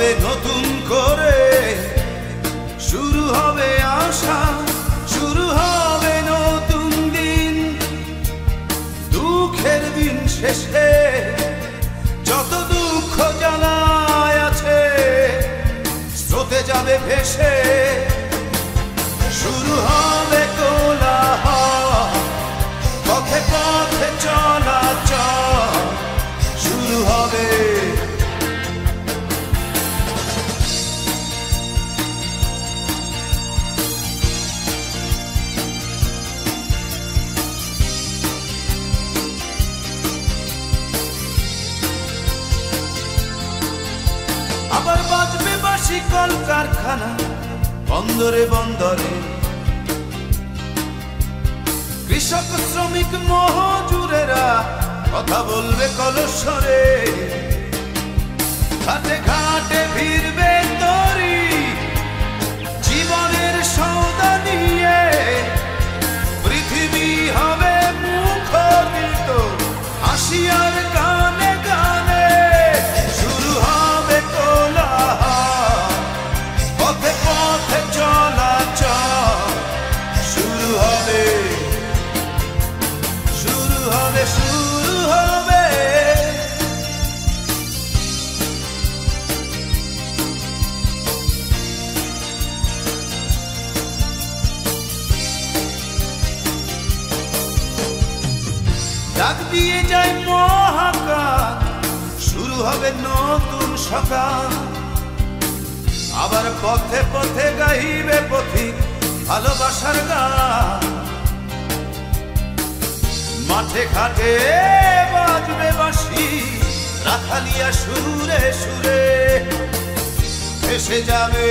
হবে নতুন করে, শুরু হবে আশা, শুরু হবে নতুন দিন। দুঃখের দিন শেষে যত দুঃখ জ্বালায় আছে স্রোতে যাবে ভেসে, শুরু হবে কোলাহল, পথে পথে চলাচল শুরু হবে। আবার বাজবে বাঁশি কলকারখানা বন্দরে বন্দরে, কৃষক শ্রমিক মজুরেরা কথা বলবে কলস্বরে, ঘাটে ঘাটে ভিড়বে তরি জীবনের সৌদা নিয়ে, পৃথিবী হবে মুখরিত হাসি আর গানে গানে, শুরু হবে কোলাহল, পথে পথে চলাচল শুরু হবে, শুরু হবে, শুরু হবে। ডাক দিয়ে যায় মহাকাল, শুরু হবে নতুন সকাল। আবার পথে পথে গাইবে পথিক ভালোবাসার গান, মাঠে ঘাটে বাজবে বাঁশি রাখালিয়া সুরে সুরে, ভেসে যাবে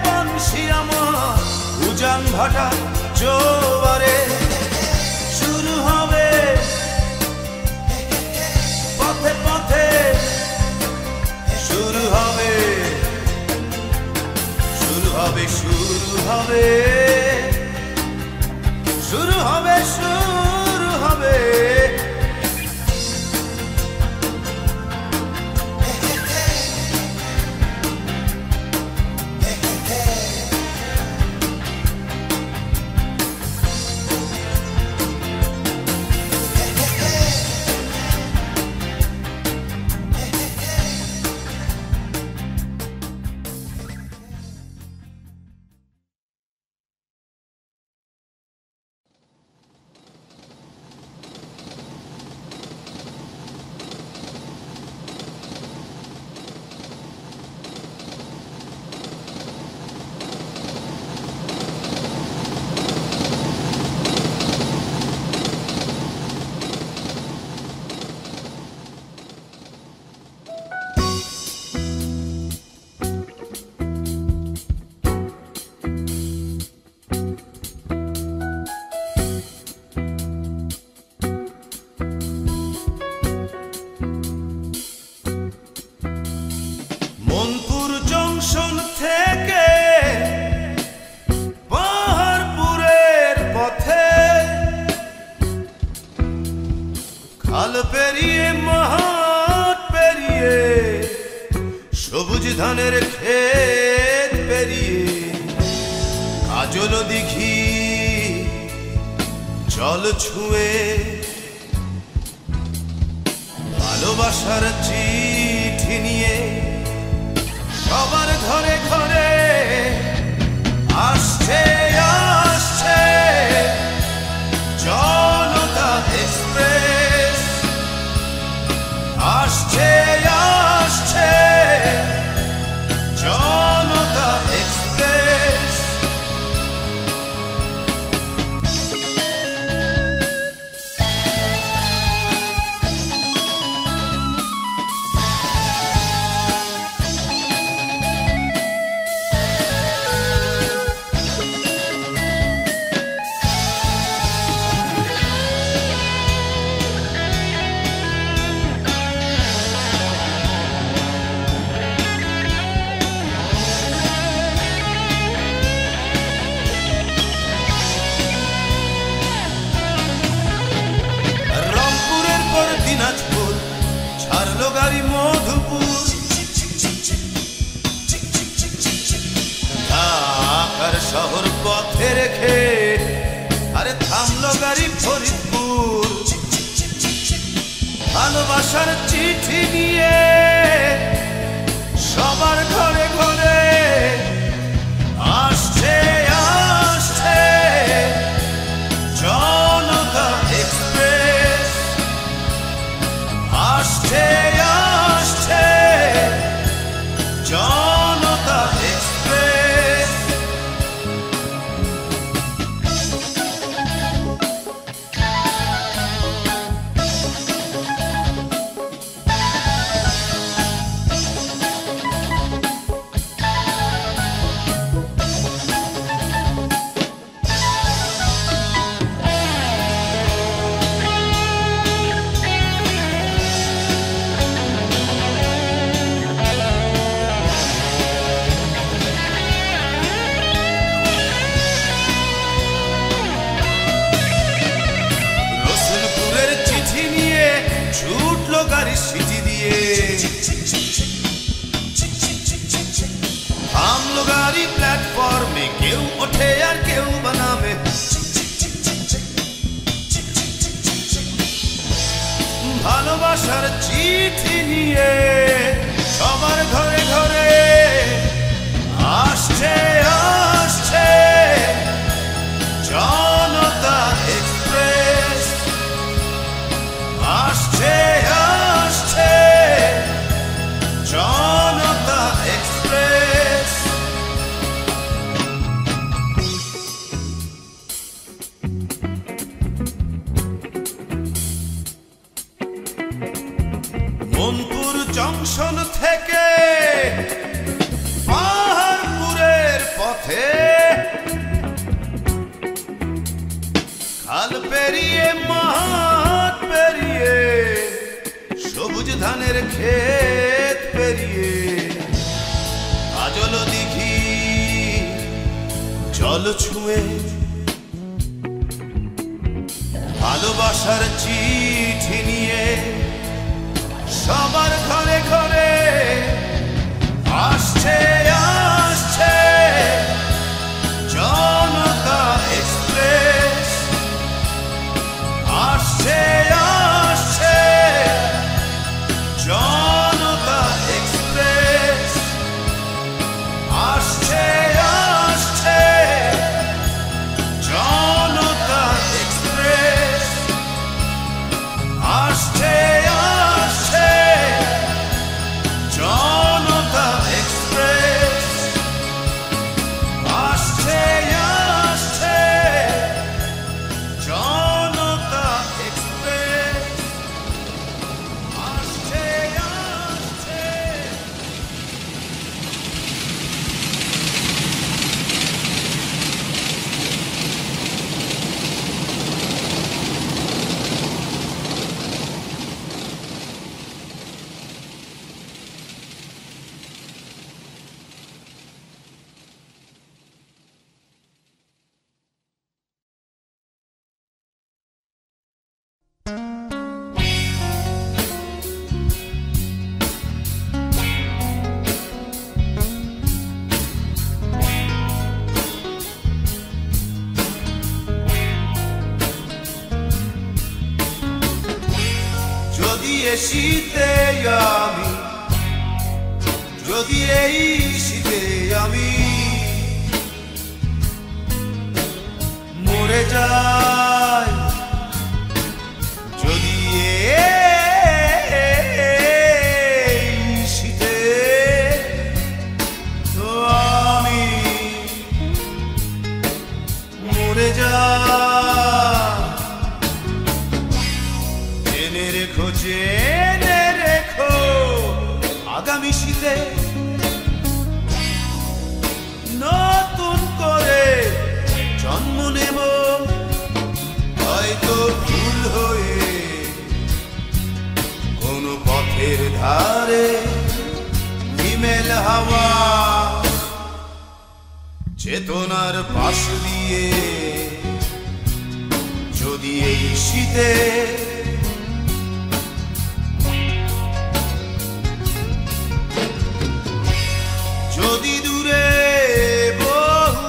বংশী আমার উজান ভাটা জোয়ারে, শুরু হবে পথে পথে, শুরু হবে, শুরু হবে, শুরু হবে, শুরু হবে, শুরু হবে। খাল পেরিয়ে মাঠ পেরিয়ে সবুজ ধানের ক্ষেত পেরিয়ে কাজল দিঘি জল ছুঁয়ে ভালোবাসার চিঠি নিয়ে সবার ঘরে ঘরে আসছে আসছে জনতা এক্সপ্রেস, আসছে আসছে জনতা এক্সপ্রেস। পথে রেখে আরে থামলো গাড়ি ফরিদপুর ভালোবাসার চিঠি নিয়ে সবার ঘরে ঘরে আসছে আসছে জনতা এক্সপ্রেস আসছে আসছে জনতা এক্সপ্রেস ছুটলো গাড়ি সিটি দিয়ে থামলো গাড়ি প্ল্যাটফর্মে কেউ ওঠে আর কেউ বানামে ভালোবাসার চিঠি নিয়ে সবার ঘরে ঘরে আসছে আসছে জনতা এক্সপ্রেস আসছে আসছে জনতা এক্সপ্রেস মনপুর জংশন থেকে পাহাড়পুরের পথে খাল পেরিয়ে মাঠ পেরিয়ে সবুজ ধানের ক্ষেত পেরিয়ে আজল দিঘি জল ছুঁয়ে ভালোবাসার চিঠি নিয়ে সবার ঘরে ঘরে আসছে আসছে জনতা এক্সপ্রেস আসছে আসছে জনতা এক্সপ্রেস আসছে আসছে জনতা এক্সপ্রেস আসছে আসছে জনতা এক্সপ্রেস আসছে আসছে জনতা এক্সপ্রেস আসছে আসছে যদি এই শীতে আমি যদি এই শীতে আমি মরে যাই যদি এই শীতে আমি মরে যাই জেনে রেখো আগামী শীতে নতুন করে জন্ম নেব হয়তো ভুল হয়ে কোনো পথের ধারে হিমেল হাওয়া চেতনার পাশ দিয়ে যদি এই শীতে যদি দূরে বহু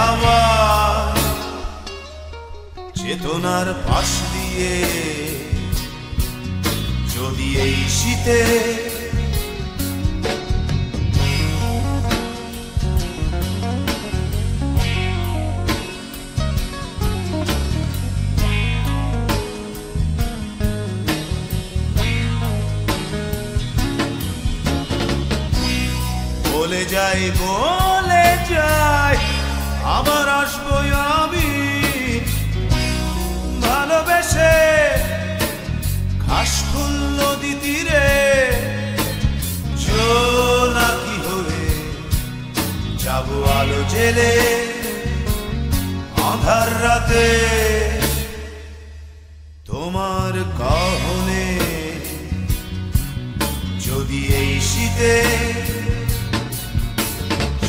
হাওয়া চেতনার পাশ দিয়ে যদি এই শীতে বলে যাই আবার আসবো আমি ভালোবেসে ঘাসফুল নদী তীরে জোনাকি হয়ে যাবো আলো জেলে আঁধার রাতে তোমার কাহনে যদি এই শীতে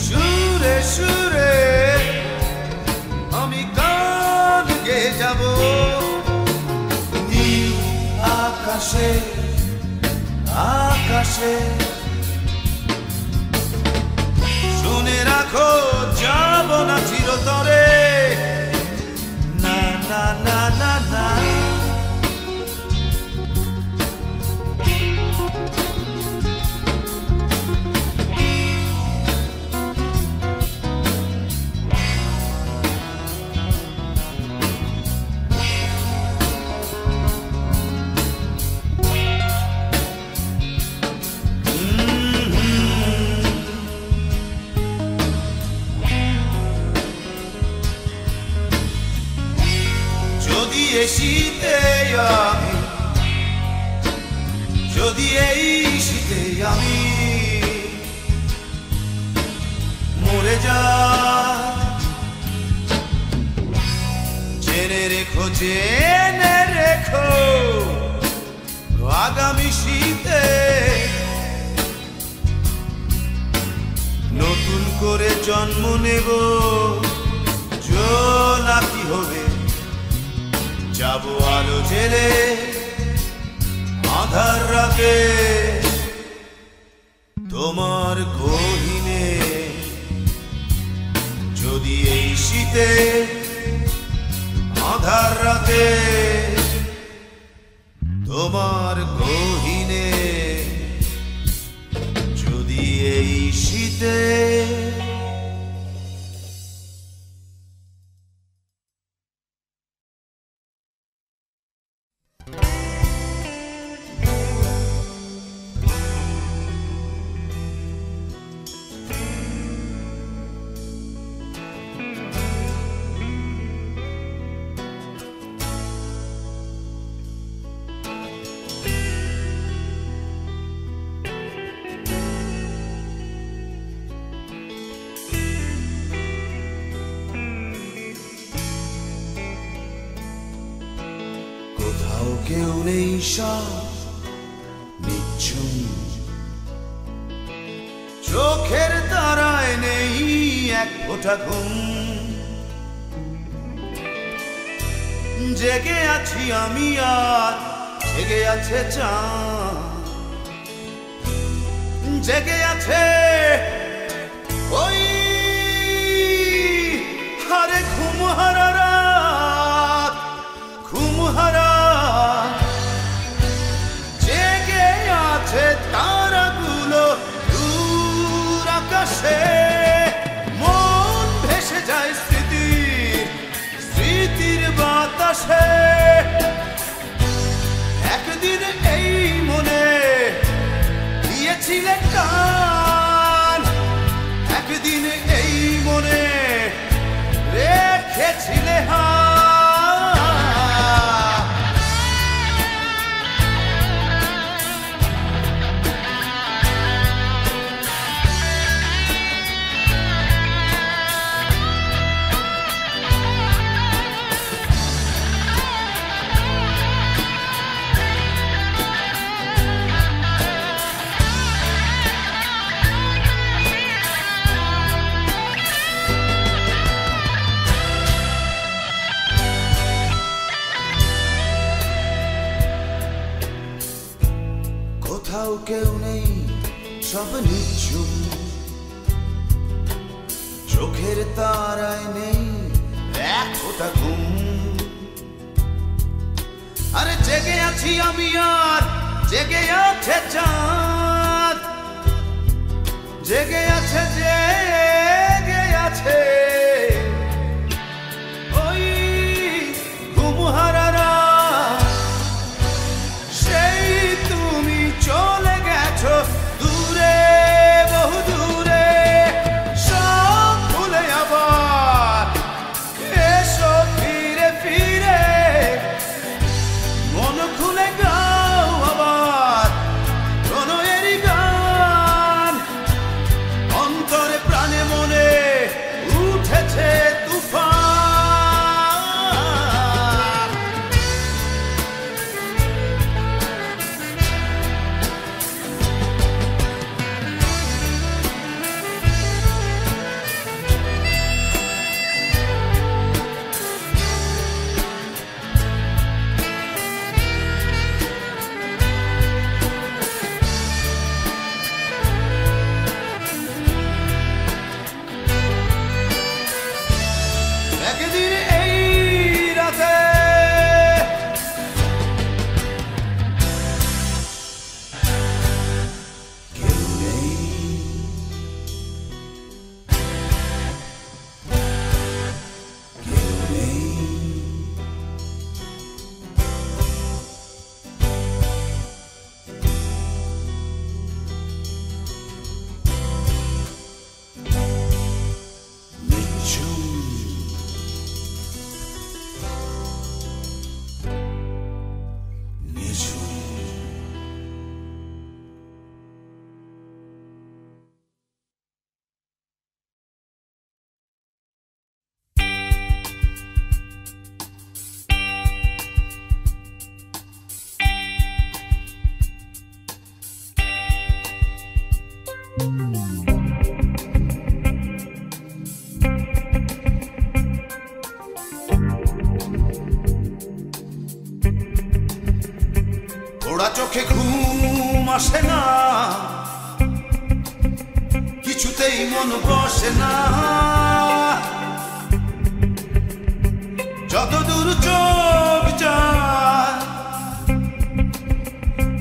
সুরে সুরে আমি গান গেয়ে যাব নীল আকাশে আকাশে শুনে রাখো যাব না চিরতরে না না না না না যদি এই শীতে আমি মরে যাই জেনে রেখো আগামী শীতে নতুন করে জন্ম নেব জোনাকি হবে যাবো আলো জেলে আঁধার রাতে তোমার গহীনে যদি এই শীতে আঁধার রাতে তোমার গহীনে যদি এই শীতে কেউ নেই সব নিচ্ছুম চোখের তারায় নেই এক ফোঁটা ঘুম জেগে আছি আমি আর জেগে আছে চাঁদ জেগে আছে ওই হারে ঘুমহারা রাত ঘুমহারা তারাগুলো দূর আকাশে মন ভেসে যায় স্মৃতির বাতাসে একদিন এই মনে দিয়েছিলে টান একদিন এই মনে রেখেছিলে কোথাও কেউ নেই সব নিচ্ছুম চোখের তারায় নেই এক ফোঁটা ঘুম। আরে জেগে আছি আমি আর জেগে আছে চাঁদ, জেগে আছে জেগে আছে ওই ঘুমহারারা। সেই তুমি চলে গেছো দূরে বহু দূরে, সব ভুলে আবার এসো ফিরে ফিরে। মন খুলে গাও আবার প্রণয়েরই গান, অন্তরে প্রাণে মনে উঠেছে তুফান। একদিন এই রাতে কেউ নেই, কেউ নেই। নিঝুম নিঝুম ওরা চোখে ঘুম আসে না, কিছুতেই মন বসে না। যত দূর চোখ যায়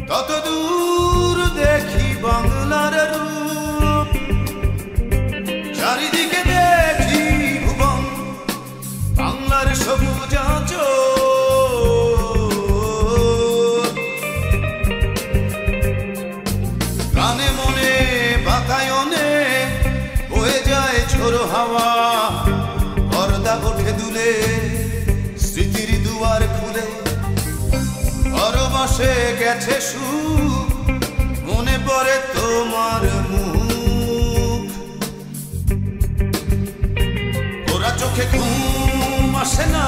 তত দূর দেখি বাংলার রূপ। চারিদিকে দেখি ভুবন বাংলার সবুজ আঁচল। কানে মনে বাতায়নে বয়ে যায় ঝোড়ো হাওয়া, পর্দা ওঠে দুলে স্মৃতির দুয়ার খুলে। পরবাসে গেছে সুখ, মনে পড়ে তোমার মুখ। ওরা চোখে ঘুম আসে না,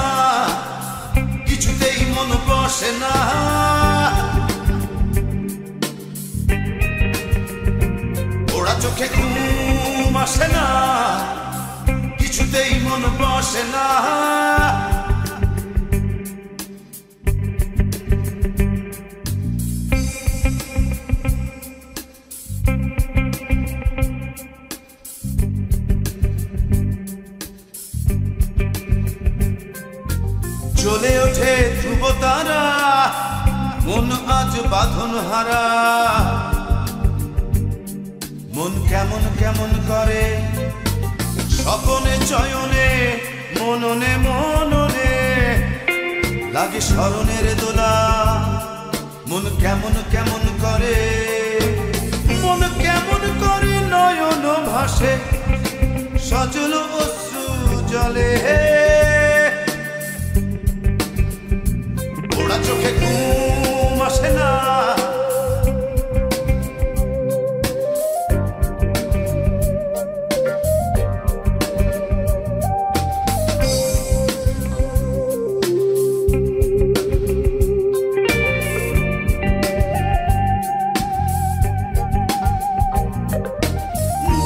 কিছুতেই মন বসে না। ওরা চোখে ঘুম আসে না, কিছুতেই মন বসে না। জ্বলে ওঠে ধ্রুব তারা, মন আজ বাঁধন হারা। মন কেমন কেমন করে স্বপনে চয়নে, মননে মননে লাগে স্মরণের দোলা। মন কেমন কেমন করে, মন কেমন করে নয়ন ভাসে, সজল অশ্রু জলে। ওরা চোখে ঘুম আসে না,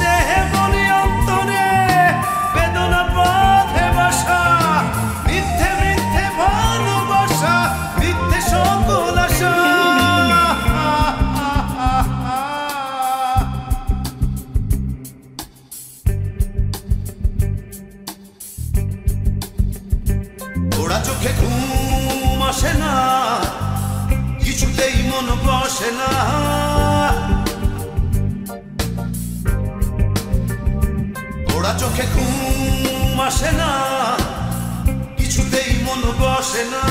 দেহে মনে অন্তরে বেদনা বাঁধে বাসা। ওরা চোখে ঘুম আসে না, কিছুতেই মন বসে না। ওরা চোখে ঘুম আসে না, কিছুতেই মন বসে না।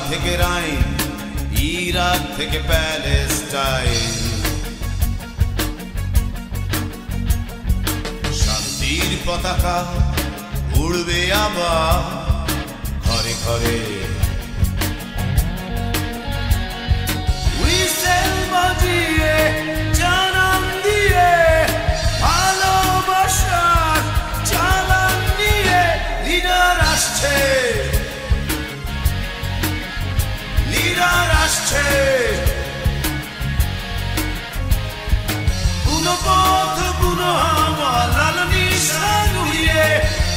থেকে রাইন, ইরাক থেকে প্যালেস্টাইন, শান্তির পতাকা উড়বে আবার ঘরে ঘরে। হুইসেল বাজিয়ে জানান দিয়ে ভালোবাসার চালান নিয়ে লিডার আসছে, লিডার আসছে। বুনো পথ বুনো হাওয়া লাল নিশান উড়িয়ে,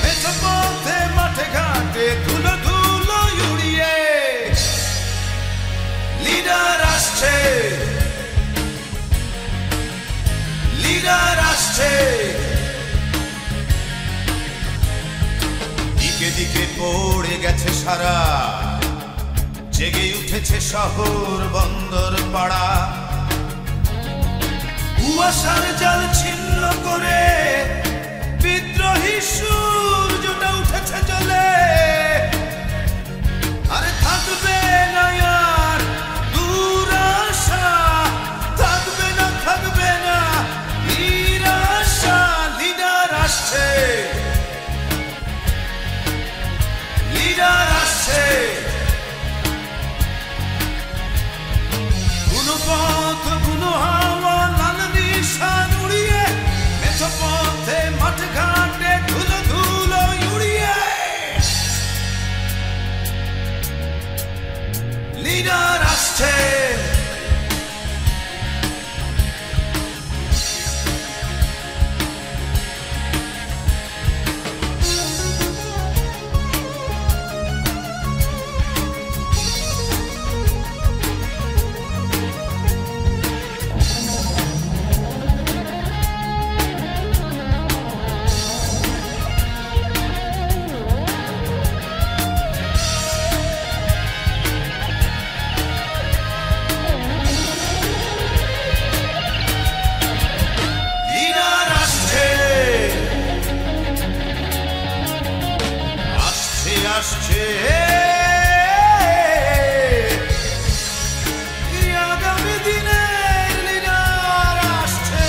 মেছো পথে মাঠে ঘাটে ধুলো ধুলো উড়িয়ে লিডার আসছে, লিডার আসছে। দিকে দিকে পড়ে গেছে সারা, জেগে উঠেছে শহর বন্দর পাড়া। কুয়াশার জাল ছিন্ন করে বিদ্রোহী সূর্যটা উঠেছে জ্বলে। আরে থাকবে না আর দুরাশা, থাকবে না নিরাশা। লিডার আসছে, লিডার আসছে। বুনো পথ বুনো হাওয়া লাল নিশান উড়িয়ে, মেছো পথে মাঠ ঘাটে ধুলো ধুলো উড়িয়ে লিডার আসছে। আসছে আগামী দিনের লিডার আসছে,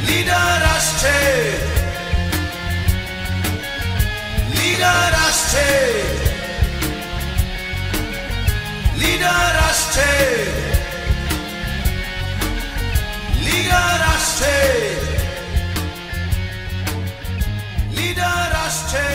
লিডার আসছে, লিডার আসছে, লিডার আসছে, লিডার আসছে, লিডার আসছে।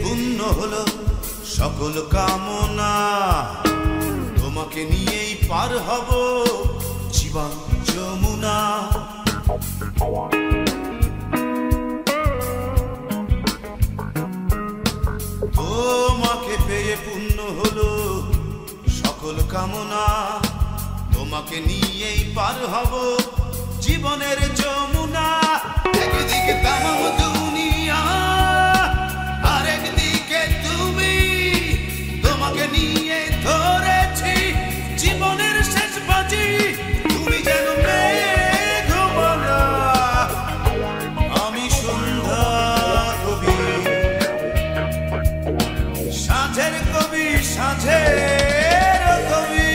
পূর্ণ হলো সকল কামনা তোমাকে নিয়েই পার হব জীবন যমুনা তোমাকে পেয়ে পূর্ণ হলো সকল কামনা তোমাকে নিয়েই পার হব জীবনের যমুনা একদিকে তামাম দুনিয়া আর একদিকে তুমি তোমাকে নিয়ে ধরেছি জীবনের শেষ বাজি তুমি যেন মেঘমালা আমি সন্ধ্যা কবি সাঁঝের কবি সাঁঝের কবি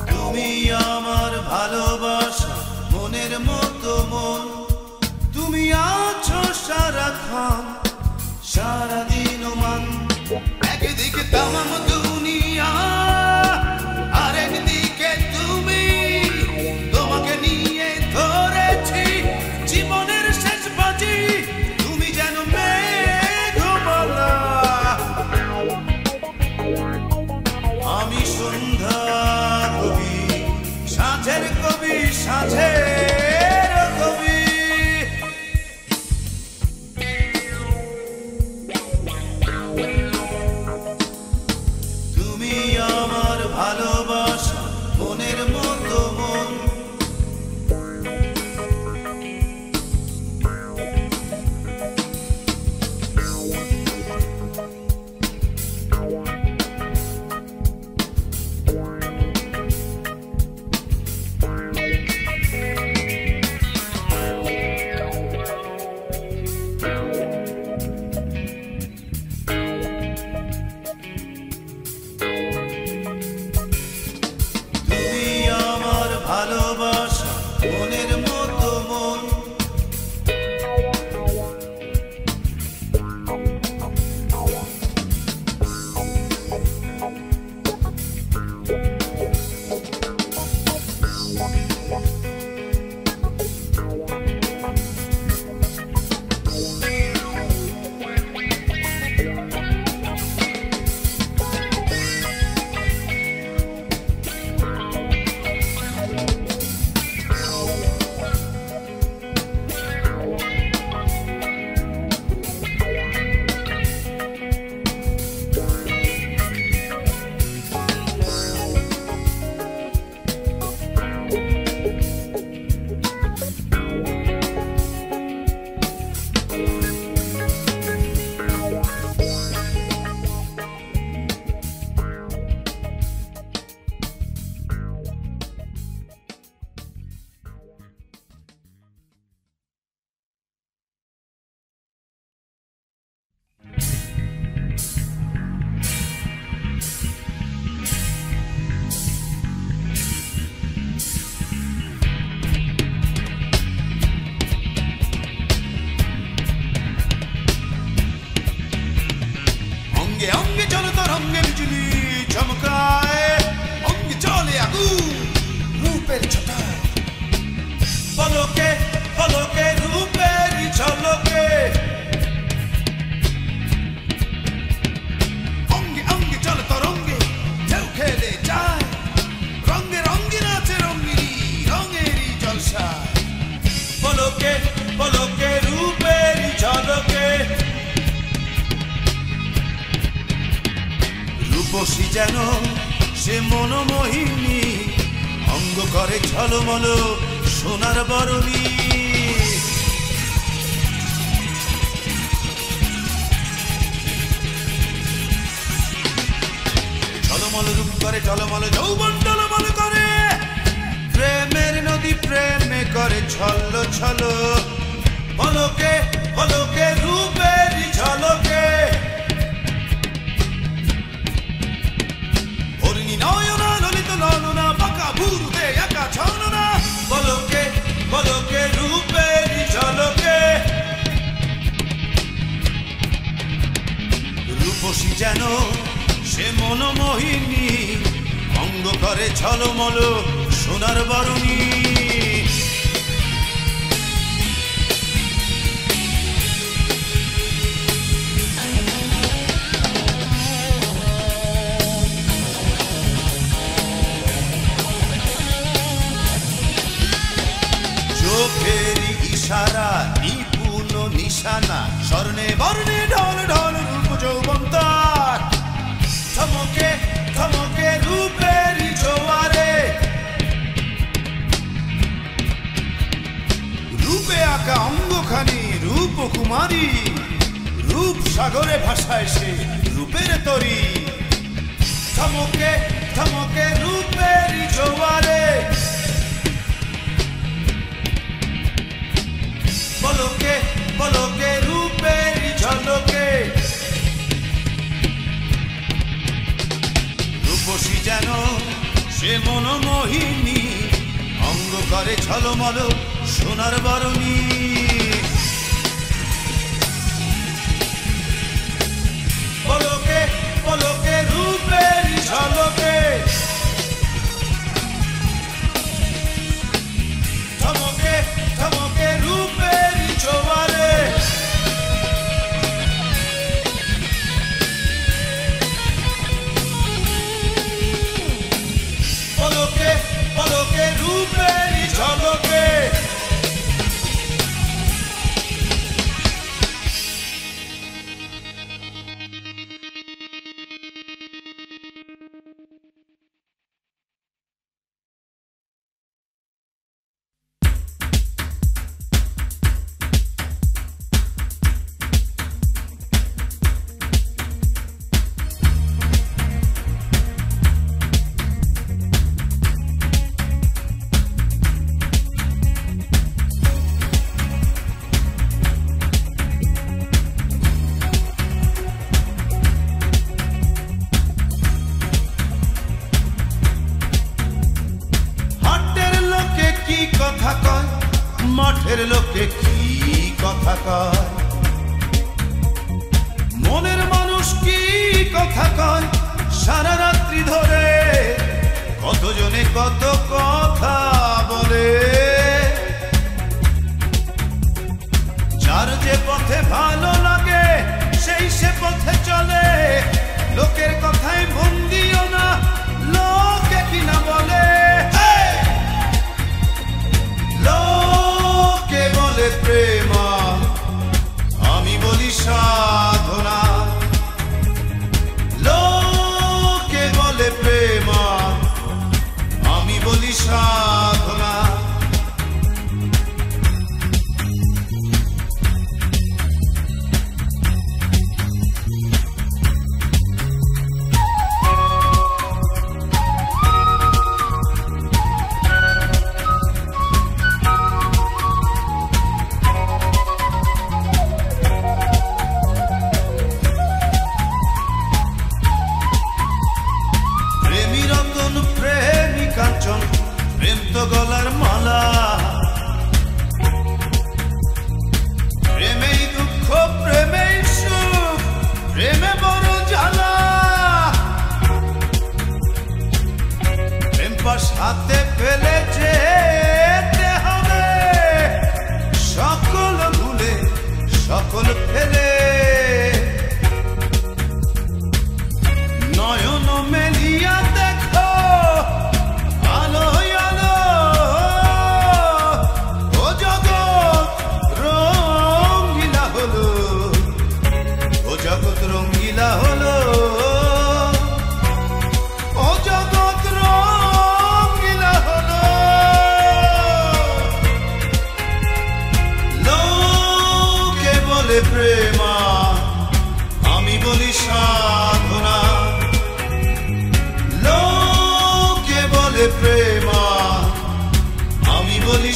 তুমি আমার ভালোবাসা মনের মতো মন তুমি আছো সারাক্ষণ সারাদিন মান একদিকে তামাম দুনিয়া আর একদিকে তুমি তোমাকে নিয়ে ধরেছি জীবনের শেষ বাজি তুমি যেন মেঘমালা আমি সন্ধ্যা কবি সাঁঝের কবি সাঁঝের কবি তুমি আমার ভালোবাসা মনের মতো মন ভালোবাসা মনের মতো মন अंगे अंगे चलो तो रंगे बिजली चमकाए अंगे चले आगुन रूपेर छटा पलके रूपेर झलके अंगे अंगे चलो तो रंगे ढेउ खेले जाए रंगे रंगे नाचे रंगिनी रंगेरी जलसाय पलके रूपेर झलके রূপসী যেন সে মনোমোহিনী অঙ্গ করে ঝলমল সোনার বরণী ঝলমল রূপ করে ঝলমল যৌবন টলমল করে প্রেম প্রেমে করে ছল্লো ছলো পলকে পলকে রূপের ঝলকে হরিণী নয়না ললিত ললনা বাঁকা ভুরুতে একা ছলনা পলকে পলকে রূপের ঝলকে রূপসী যেন সে মনোমোহিনী অঙ্গ করে ঝলমল সোনার বরণী চোখের ইশারা নিপুণ নিশানা স্বর্ণে বর্ণে ঢল ঢল রূপ যৌবন তার থমকে থমকে রূপের জোয়ারে রূপে আঁকা অঙ্গখানি রূপ কুমারী রূপ সাগরে ভাষায় সে রূপের তরী থমকে থমকে রূপের জোয়ারে পলকে পলকে রূপের ঝলকে রূপসী যেন সে মনোমোহিনী অঙ্গ করে ঝলমল সোনার বরণী পলকে পলকে রূপের ঝলকে থমকে থমকে রূপের জোয়ারে পলকে পলকে রূপের ঝলকে মাঠের লোকে কি কথা কয় মনের মানুষ কি কথা কয় সারা রাত্রি ধরে কতজনে কত কথা বলে যার যে পথে ভালো লাগে সেই সে পথে চলে লোকের কথায় মন দিও না লোকে কিনা বলে লোকে বলে প্রেম আমি বলি সাধনা লোকে বলে প্রেম আমি বলি সাধনা গলার মালা প্রেমেই দুঃখ প্রেমেই সুখ প্রেমে বড় জ্বালা প্রেম পাশ হাতে ফেলে যেতে হবে সকল ভুলে সকল ফেলে নয়ন মেলিয়া দেখো আলো জগৎ রঙ্গিলা হলো ও জগৎ রঙ্গিলা হলো লোকে বলে প্রেম আমি বলি সাধনা লোকে বলে প্রেম আমি বলি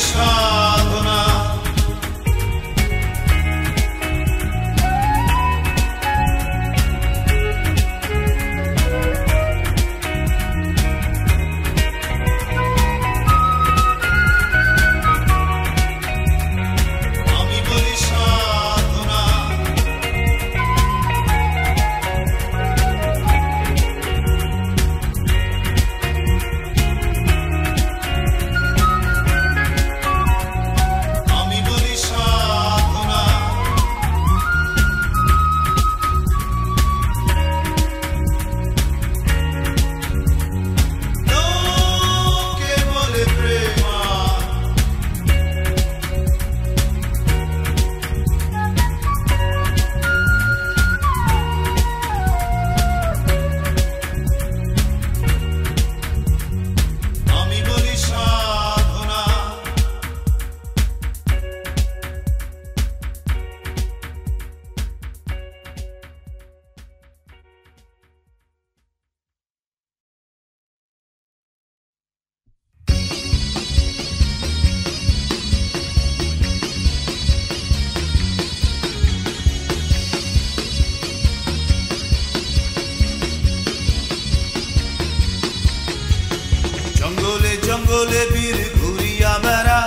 বলে বীর ঘুরিয়া বেড়া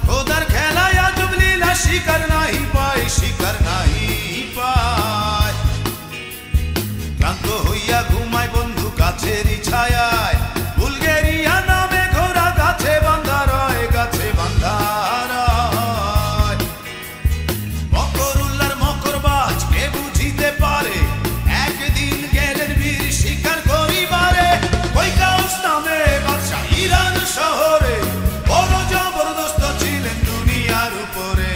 খোদার খেলায় আজব লীলা শিকার নাহি পায় শিকার নাহি পায় ক্লান্ত হইয়া ঘুমায় বন্ধু গাছেরই ছায়ায় বুলগেরিয়া নামে ঘোড়া গাছে বাঁধা রয় গাছে বাঁধা রয় মকরুল্লার মকরবাজ কে বুঝিতে পারে একদিন গেলেন বীর শিকার করিবারে ওই কাউস নামে বাদশা ইরান শহরে বড় জবরদস্ত ছিলেন দুনিয়ার উপরে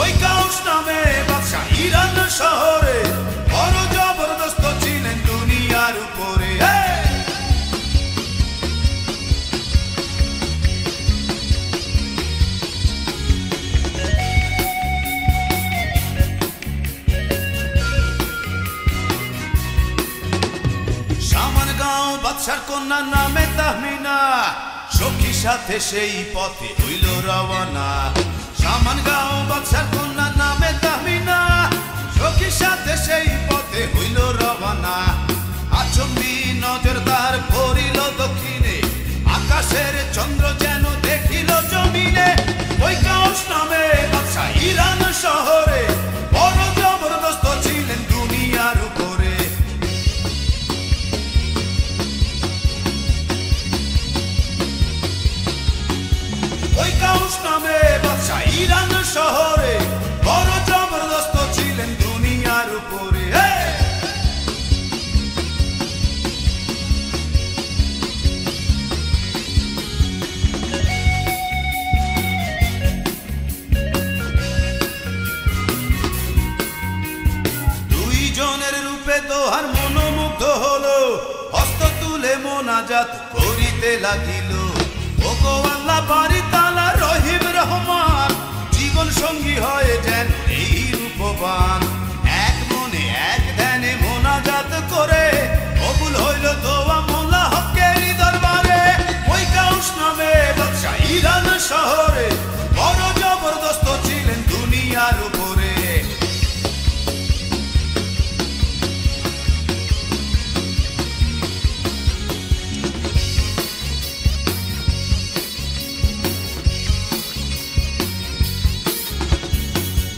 ওই কাউস নামে বাদশা ইরান শহরে বড় জবরদস্ত ছিলেন দুনিয়ার উপরে সামানগাঁও বাদশার কন্যা নামে তাহমিনা সখীর সাথে সেই পথে হইল রওনা সামানগাঁও বাদশার কন্যা নামে তাহমিনা সখীর সাথে সেই পথে হইল রওনা আচম্বি নজর তার পড়িল দক্ষিণে আকাশের চন্দ্র যেন দেখিল জমিনে ওই কাউস নামে বাদশা ইরান শহরে বড় জবরদস্ত ছিলেন দুনিয়ার উপরে ওই কাউস নামে বাদশা ইরান শহরে বড় জবরদস্ত ছিলেন দুনিয়ার উপরে দুইজনের রূপে দোহার মনোমুগ্ধ হলো হস্ত তুলে মোনাজাত করিতে লাগিল ওগো আল্লাহ বাড়ি তালা রহিম রহমান জীবন সঙ্গী হয়ে যেন এই রূপবান এক মনে এক ধ্যানে মোনাজাত করে কবুল হইল দোয়া মোলা হকের দরবারে ওই কাউস নামে বাদশা ইরান শহরে বড় জবরদস্ত ছিলেন দুনিয়ার উপরে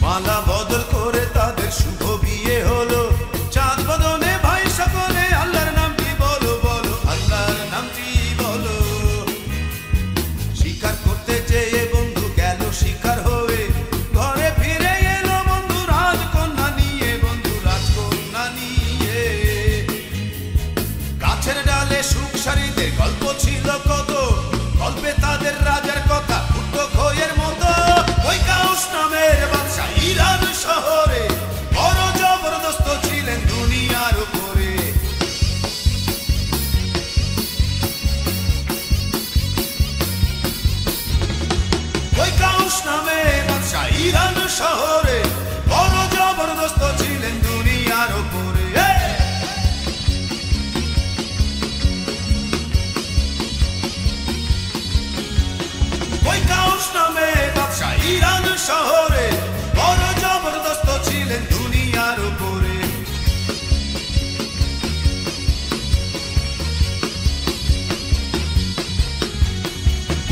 মালা বদল করে তাদের শুভ বিয়ে হলো চাঁদ বদনে ভাই সকলে আল্লাহর নামটি বলো বলো আল্লাহর নামটি বলো শিকার করতে চেয়ে বন্ধু গেল শিকার হয়ে ঘরে ফিরে এলো বন্ধু রাজকন্যা নিয়ে বন্ধু রাজকন্যা নিয়ে গাছের ডালে সুখ সারিদের গল্প ছিল কত গল্পে তাদের রাজার কথা ফুটো খইয়ের মতো ওই কাউস নামের বাদশা ইরান শহরে বড় জবরদস্ত ছিলেন দুনিয়ার উপরে ওই কাউস নামে বাদশা ইরান শহরে বড় জবরদস্ত ছিলেন দুনিয়ার উপরে ওই কাউস নামে বাদশা ইরান শহরে বড় জবরদস্ত ছিলেন দুনিয়ার উপরে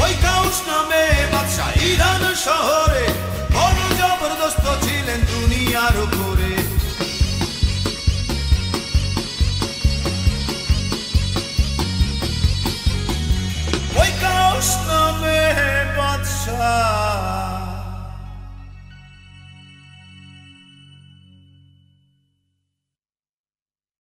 ওই কাউস নামে বাদশা ইরান শহরে